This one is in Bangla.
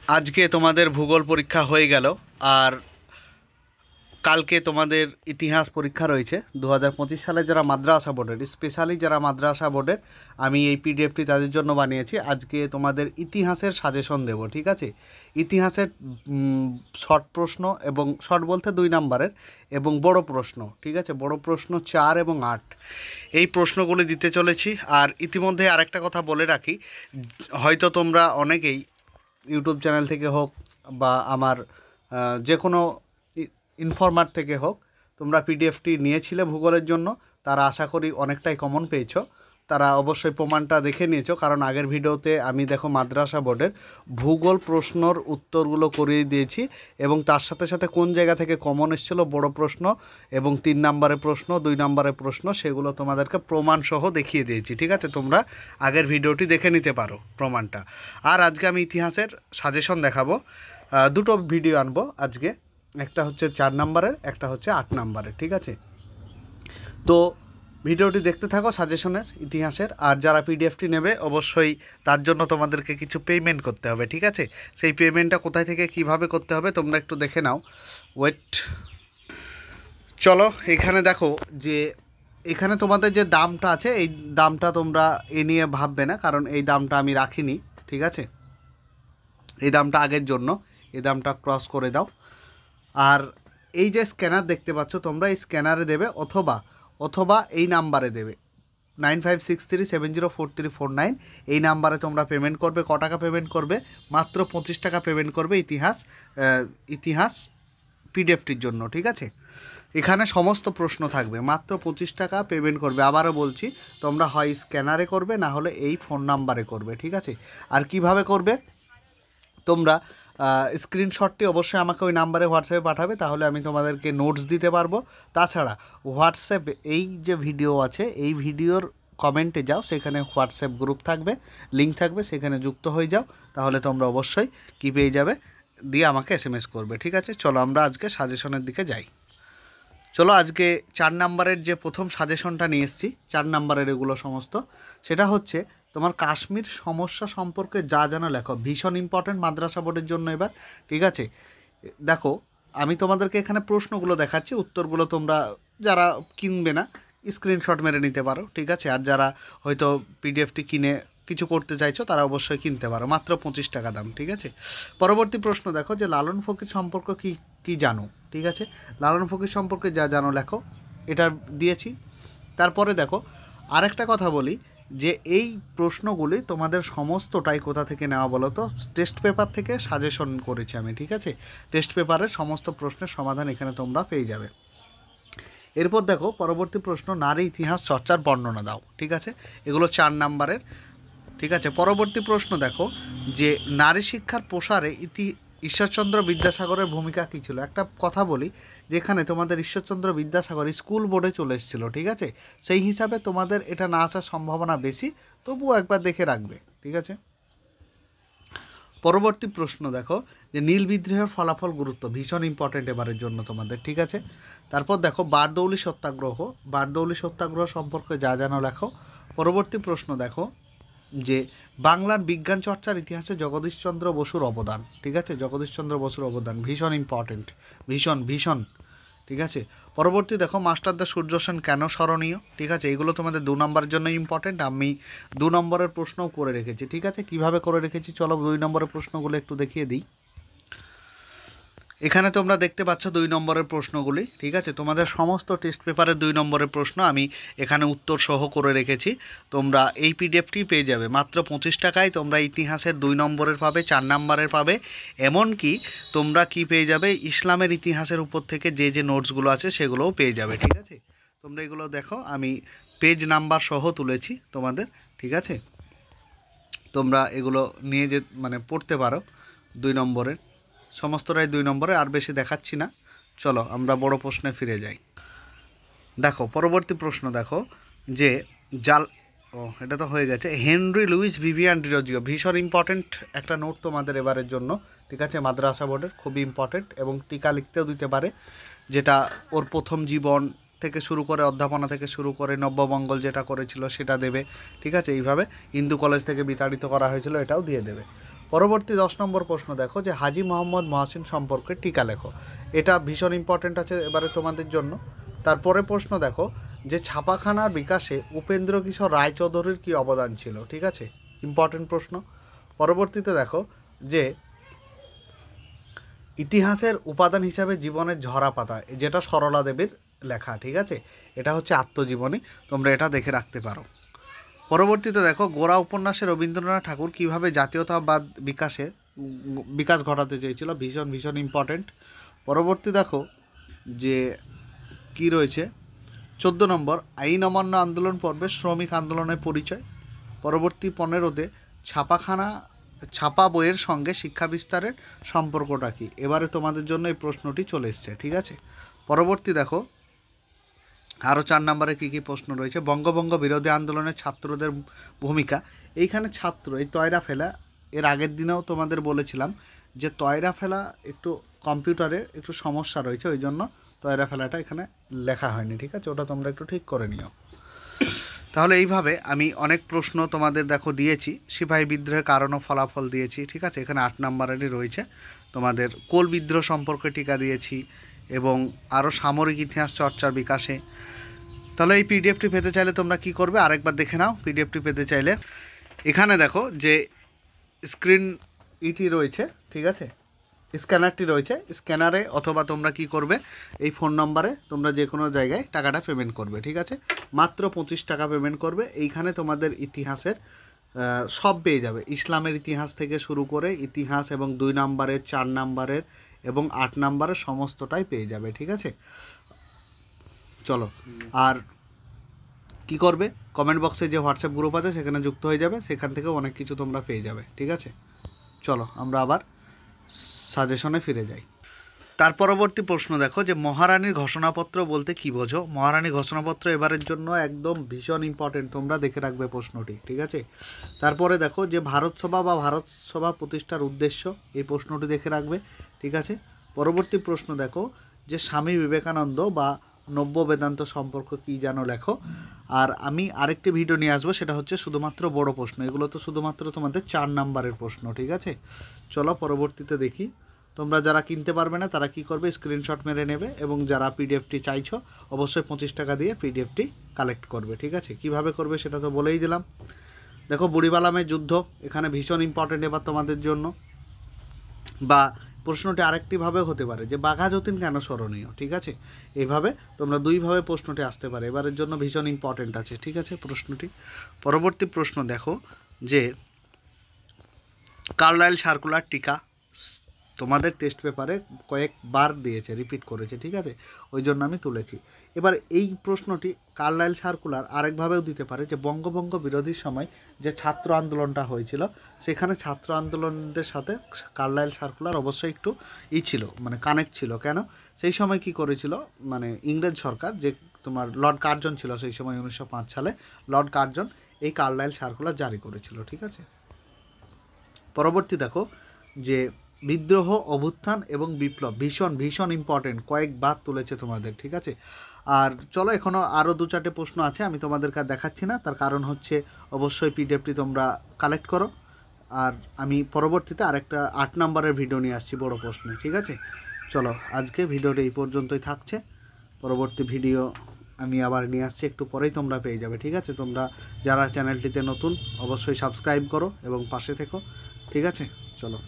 আজকে তোমাদের ভূগোল পরীক্ষা হয়ে গেল। আর কালকে তোমাদের ইতিহাস পরীক্ষা রয়েছে 2025 সালে যারা মাদ্রাসা বোর্ডের, স্পেশালি যারা মাদ্রাসা বোর্ডের, আমি এই পিডিএফটি তাদের জন্য বানিয়েছি। আজকে তোমাদের ইতিহাসের সাজেশন দেব, ঠিক আছে? ইতিহাসের শর্ট প্রশ্ন, এবং শর্ট বলতে 2 নাম্বারের, এবং বড় প্রশ্ন, ঠিক আছে? বড় প্রশ্ন 4 এবং 8, এই প্রশ্নগুলি দিতে চলেছি। আর ইতিমধ্যে আরেকটা কথা বলে রাখি, হয়তো তোমরা অনেকেই ইউটিউব চ্যানেল থেকে হোক বা আমার যে কোনো ইনফরমার থেকে হোক, তোমরা পিডিএফটি নিয়েছিলে ভূগোলের জন্য, তারা আশা করি অনেকটাই কমন পেয়েছো। তারা অবশ্যই প্রমাণটা দেখে নিয়েছো, কারণ আগের ভিডিওতে আমি দেখো মাদ্রাসা বোর্ডের ভূগোল প্রশ্নর উত্তরগুলো করিয়ে দিয়েছি, এবং তার সাথে সাথে কোন জায়গা থেকে কমন এসেছিলো বড় প্রশ্ন এবং 3 নম্বরের প্রশ্ন, 2 নম্বরের প্রশ্ন, সেগুলো তোমাদেরকে প্রমাণসহ দেখিয়ে দিয়েছি, ঠিক আছে? তোমরা আগের ভিডিওটি দেখে নিতে পারো প্রমাণটা। আর আজকে আমি ইতিহাসের সাজেশন দেখাবো, দুটো ভিডিও আনবো আজকে, একটা হচ্ছে 4 নম্বরের, একটা হচ্ছে 8 নম্বরের, ঠিক আছে? তো ভিডিওটি দেখতে থাকো সাজেশনের ইতিহাসের। আর যারা পিডিএফটি নেবে অবশ্যই তার জন্য তোমাদেরকে কিছু পেমেন্ট করতে হবে, ঠিক আছে? সেই পেমেন্টটা কোথায় থেকে কিভাবে করতে হবে তোমরা একটু দেখে নাও। ওয়েট, চলো এখানে দেখো যে এখানে তোমাদের যে দামটা আছে, এই দামটা তোমরা এ নিয়ে ভাববে না, কারণ এই দামটা আমি রাখিনি, ঠিক আছে? এই দামটা আগের জন্য, এই দামটা ক্রস করে দাও। আর এই যে স্ক্যানার দেখতে পাচ্ছ তোমরা, এই স্ক্যানারে দেবে অথবা এই নাম্বারে দেবে 9563704349, এই নাম্বারে তোমরা পেমেন্ট করবে। ক টাকা পেমেন্ট করবে? মাত্র 25 টাকা পেমেন্ট করবে ইতিহাস পিডিএফটির জন্য, ঠিক আছে? এখানে সমস্ত প্রশ্ন থাকবে, মাত্র 25 টাকা পেমেন্ট করবে। আবারও বলছি, তোমরা হয় স্ক্যানারে করবে, না হলে এই ফোন নাম্বারে করবে, ঠিক আছে? আর কিভাবে করবে তোমরা স্ক্রিনশটটি অবশ্যই আমাকে ওই নাম্বারে হোয়াটসঅ্যাপে পাঠাবে, তাহলে আমি তোমাদেরকে নোটস দিতে পারবো। তাছাড়া হোয়াটসঅ্যাপে এই যে ভিডিও আছে, এই ভিডিওর কমেন্টে যাও, সেখানে হোয়াটসঅ্যাপ গ্রুপ থাকবে, লিঙ্ক থাকবে, সেখানে যুক্ত হয়ে যাও, তাহলে তোমরা অবশ্যই কী পেয়ে যাবে, দিয়ে আমাকে এসএমএস করবে, ঠিক আছে? চলো আমরা আজকে সাজেশনের দিকে যাই। চলো আজকে 4 নাম্বারের যে প্রথম সাজেশনটা নিয়ে এসেছি, 4 নাম্বারের এগুলো সমস্ত, সেটা হচ্ছে তোমার কাশ্মীর সমস্যা সম্পর্কে যা জানো লেখো। ভীষণ ইম্পর্টেন্ট মাদ্রাসা বোর্ডের জন্য এবার, ঠিক আছে? দেখো আমি তোমাদেরকে এখানে প্রশ্নগুলো দেখাচ্ছি, উত্তরগুলো তোমরা যারা কিনবে না স্ক্রিনশট মেরে নিতে পারো, ঠিক আছে? আর যারা হয়তো পিডিএফটি কিনে কিছু করতে চাইছো তারা অবশ্যই কিনতে পারো, মাত্র 25 টাকা দাম, ঠিক আছে? পরবর্তী প্রশ্ন দেখো যে লালন ফকির সম্পর্ক কি জানো, ঠিক আছে? লালন ফকির সম্পর্কে যা জানো লেখো, এটা দিয়েছি। তারপরে দেখো আরেকটা কথা বলি, যে এই প্রশ্নগুলি তোমাদের সমস্তটাই কোথা থেকে নেওয়া বলো তো? টেস্ট পেপার থেকে সাজেশন করেছি আমি, ঠিক আছে? টেস্ট পেপারের সমস্ত প্রশ্নের সমাধান এখানে তোমরা পেয়ে যাবে। এরপর দেখো পরবর্তী প্রশ্ন, নারী ইতিহাস চর্চার বর্ণনা দাও, ঠিক আছে? এগুলো 4 নাম্বারের, ঠিক আছে? পরবর্তী প্রশ্ন দেখো যে নারী শিক্ষার প্রসারে ঈশ্বরচন্দ্র বিদ্যাসাগরের ভূমিকা কী ছিল। একটা কথা বলি, যেখানে তোমাদের ঈশ্বরচন্দ্র বিদ্যাসাগর স্কুল বোর্ডে চলে এসেছিলো, ঠিক আছে? সেই হিসাবে তোমাদের এটা না আসার সম্ভাবনা বেশি, তবুও একবার দেখে রাখবে, ঠিক আছে? পরবর্তী প্রশ্ন দেখো যে নীল বিদ্রোহের ফলাফল গুরুত্ব, ভীষণ ইম্পর্টেন্ট এবারের জন্য তোমাদের, ঠিক আছে? তারপর দেখো বারদৌলি সত্যাগ্রহ সম্পর্কে যা জানো লেখো। পরবর্তী প্রশ্ন দেখো যে বাংলার বিজ্ঞান চর্চার ইতিহাসে জগদীশচন্দ্র বসুর অবদান, ঠিক আছে? জগদীশচন্দ্র বসুর অবদান ভীষণ ইম্পর্টেন্ট, ভীষণ, ঠিক আছে? পরবর্তী দেখো মাস্টারদা সূর্য সেন কেন স্মরণীয়, ঠিক আছে? এগুলো তোমাদের 2 নম্বরের জন্য ইম্পর্টেন্ট, আমি 2 নম্বরের প্রশ্নও করে রেখেছি, ঠিক আছে? কিভাবে করে রেখেছি চলো 2 নম্বরের প্রশ্নগুলো একটু দেখিয়ে দিই। এখানে তোমরা দেখতে পাচ্ছ 2 নম্বরের প্রশ্নগুলি, ঠিক আছে? তোমাদের সমস্ত টেস্ট পেপারের 2 নম্বরের প্রশ্ন আমি এখানে উত্তর সহ করে রেখেছি। তোমরা এই পিডিএফটি পেয়ে যাবে মাত্র 25 টাকায়। তোমরা ইতিহাসের 2 নম্বরের পাবে, 4 নম্বরের পাবে, এমনকি তোমরা কি পেয়ে যাবে, ইসলামের ইতিহাসের উপর থেকে যে নোটসগুলো আছে সেগুলোও পেয়ে যাবে, ঠিক আছে? তোমরা এগুলো দেখো, আমি পেজ নাম্বার সহ তুলেছি তোমাদের, ঠিক আছে? তোমরা এগুলো নিয়ে পড়তে পারো। 2 নম্বরের সমস্তটাই 2 নম্বরে, আর বেশি দেখাচ্ছি না। চলো আমরা বড় প্রশ্নে ফিরে যাই। দেখো পরবর্তী প্রশ্ন দেখো যে এটা তো হয়ে গেছে। হেনরি লুইস ভিভিয়ান ডিরোজিও, ভীষণ ইম্পর্টেন্ট একটা নোট তোমাদের এবারের জন্য, ঠিক আছে? মাদ্রাসা বোর্ডের খুবই ইম্পর্টেন্ট, এবং টিকা লিখতেও দিতে পারে, যেটা ওর প্রথম জীবন থেকে শুরু করে, অধ্যাপনা থেকে শুরু করে, নব্যমঙ্গল যেটা করেছিল সেটা দেবে, ঠিক আছে? এইভাবে হিন্দু কলেজ থেকে বিতাড়িত করা হয়েছিল, এটাও দিয়ে দেবে। পরবর্তী 10 নম্বর প্রশ্ন দেখো যে হাজী মোহাম্মদ মহসিন সম্পর্কে টিকা লেখো। এটা ভীষণ ইম্পর্টেন্ট আছে এবারে তোমাদের জন্য। তারপরে প্রশ্ন দেখো যে ছাপাখানার বিকাশে উপেন্দ্র কিশোর রায়চৌধুরীর কী অবদান ছিল, ঠিক আছে, ইম্পর্টেন্ট প্রশ্ন। পরবর্তীতে দেখো যে ইতিহাসের উপাদান হিসাবে জীবনের ঝরা পাতা, যেটা সরলা দেবীর লেখা, ঠিক আছে, এটা হচ্ছে আত্মজীবনী, তোমরা এটা দেখে রাখতে পারো। পরবর্তীতে দেখো গোরা উপন্যাসে রবীন্দ্রনাথ ঠাকুর কীভাবে জাতীয়তাবাদ বিকাশ ঘটাতে চেয়েছিল, ভীষণ ভীষণ ইম্পর্টেন্ট। পরবর্তী দেখো যে কি রয়েছে 14 নম্বর আইন অমান্য আন্দোলন পর্বে শ্রমিক আন্দোলনের পরিচয়। পরবর্তী 15তে ছাপা বইয়ের সঙ্গে শিক্ষা বিস্তারের সম্পর্কটা কী। এবারে তোমাদের জন্য এই প্রশ্নটি চলে এসছে, ঠিক আছে। পরবর্তী দেখো আরও 4 নম্বরে কী কী প্রশ্ন রয়েছে। বঙ্গভঙ্গ বিরোধী আন্দোলনে ছাত্রদের ভূমিকা। এইখানে ছাত্র এই তয়রা ফেলা, এর আগের দিনেও তোমাদের বলেছিলাম যে তয়রা ফেলা একটু কম্পিউটারে একটু সমস্যা রয়েছে, ওই জন্য তয়রা ফেলাটা এখানে লেখা হয়নি, ঠিক আছে, ওটা তোমরা একটু ঠিক করে নিও। তাহলে এইভাবে আমি অনেক প্রশ্ন তোমাদের দেখো দিয়েছি। সিপাহী বিদ্রোহের কারণ ও ফলাফল দিয়েছি, ঠিক আছে, এখানে 8 নম্বরেরই রয়েছে। তোমাদের কোল বিদ্রোহ সম্পর্কে টিকা দিয়েছি এবং আরও সামরিক ইতিহাস চর্চার বিকাশে। তাহলে এই পিডিএফটি পেতে চাইলে তোমরা কি করবে, আরেকবার দেখে নাও। পিডিএফটি পেতে চাইলে এখানে দেখো যে স্ক্রিন রয়েছে, ঠিক আছে, স্ক্যানারটি রয়েছে, স্ক্যানারে অথবা তোমরা কি করবে এই ফোন নম্বরে তোমরা যে কোনো জায়গায় টাকাটা পেমেন্ট করবে, ঠিক আছে, মাত্র 25 টাকা পেমেন্ট করবে। এইখানে তোমাদের ইতিহাসের সব পেয়ে যাবে, ইসলামের ইতিহাস থেকে শুরু করে ইতিহাস এবং 2 নম্বরের 4 নম্বরের এবং 8 নম্বরের সমস্তটাই পেয়ে যাবে, ঠিক আছে। চলো, আর কি করবে, কমেন্ট বক্সে যে হোয়াটসঅ্যাপ গ্রুপ আছে সেখানে যুক্ত হয়ে যাবে, সেখান থেকেও অনেক কিছু তোমরা পেয়ে যাবে, ঠিক আছে। চলো আমরা আবার সাজেশনে ফিরে যাই। তার পরবর্তী প্রশ্ন দেখো যে মহারানীর ঘোষণাপত্র বলতে কী বোঝো। মহারানীর ঘোষণাপত্র এবারের জন্য একদম ভীষণ ইম্পর্টেন্ট, তোমরা দেখে রাখবে প্রশ্নটি, ঠিক আছে। তারপরে দেখো যে ভারতসভা বা ভারতসভা প্রতিষ্ঠার উদ্দেশ্য, এই প্রশ্নটি দেখে রাখবে, ঠিক আছে। পরবর্তী প্রশ্ন দেখো যে স্বামী বিবেকানন্দ বা নব্য বেদান্ত সম্পর্ক কী জানো লেখো। আর আমি আরেকটি ভিডিও নিয়ে আসবো, সেটা হচ্ছে শুধুমাত্র বড় প্রশ্ন, এগুলো তো শুধুমাত্র তোমাদের 4 নম্বরের প্রশ্ন, ঠিক আছে। চলো পরবর্তীতে দেখি। তোমরা যারা কিনতে পারবে না তারা কি করবে, স্ক্রিনশট মেরে নেবে এবং যারা পিডিএফটি চাইছো অবশ্যই 25 টাকা দিয়ে পিডিএফটি কালেক্ট করবে, ঠিক আছে। কিভাবে করবে সেটা তো বলেই দিলাম। দেখো বুড়িবালামের যুদ্ধ এখানে ভীষণ ইম্পর্টেন্ট এবার তোমাদের জন্য। বা প্রশ্নটি আরেকটিভাবে হতে পারে যে বাঘা যতীন কেন স্মরণীয়, ঠিক আছে, এইভাবে তোমরা 2ভাবে প্রশ্নটি আসতে পারে, এবারের জন্য ভীষণ ইম্পর্টেন্ট আছে, ঠিক আছে প্রশ্নটি। পরবর্তী প্রশ্ন দেখো যে কার্লাইল সার্কুলার টিকা তোমাদের টেস্ট পেপারে কয়েকবার দিয়েছে, রিপিট করেছে, ঠিক আছে, ওই জন্য আমি তুলেছি। এবার এই প্রশ্নটি কার্লাইল সার্কুলার আরেকভাবেও দিতে পারে যে বঙ্গভঙ্গ বিরোধীর সময় যে ছাত্র আন্দোলনটা হয়েছিল সেখানে ছাত্র আন্দোলনদের সাথে কার্লাইল সার্কুলার অবশ্যই একটু ছিল, মানে কানেক্ট ছিল। কেন, সেই সময় কি করেছিল, মানে ইংরেজ সরকার যে তোমার লর্ড কার্জন ছিল সেই সময় 1905 সালে লর্ড কার্জন এই কার্লাইল সার্কুলার জারি করেছিল, ঠিক আছে। পরবর্তী দেখো যে বিদ্রোহ, অভ্যুত্থান এবং বিপ্লব ভীষণ ভীষণ ইম্পর্টেন্ট, কয়েকবার তুলেছে তোমাদের, ঠিক আছে। আর চলো এখনও আরও 2-4টে প্রশ্ন আছে, আমি তোমাদেরকে দেখাচ্ছি না, তার কারণ হচ্ছে অবশ্যই পিডিএফটি তোমরা কালেক্ট করো। আর আমি পরবর্তীতে আরেকটা 8 নম্বরের ভিডিও নিয়ে আসছি বড় প্রশ্নে, ঠিক আছে। চলো আজকে ভিডিওটা এই পর্যন্তই থাকছে, পরবর্তী ভিডিও আমি আবার নিয়ে আসছি, একটু পরেই তোমরা পেয়ে যাবে, ঠিক আছে। তোমরা যারা চ্যানেলটিতে নতুন অবশ্যই সাবস্ক্রাইব করো এবং পাশে থেকো, ঠিক আছে। চলো।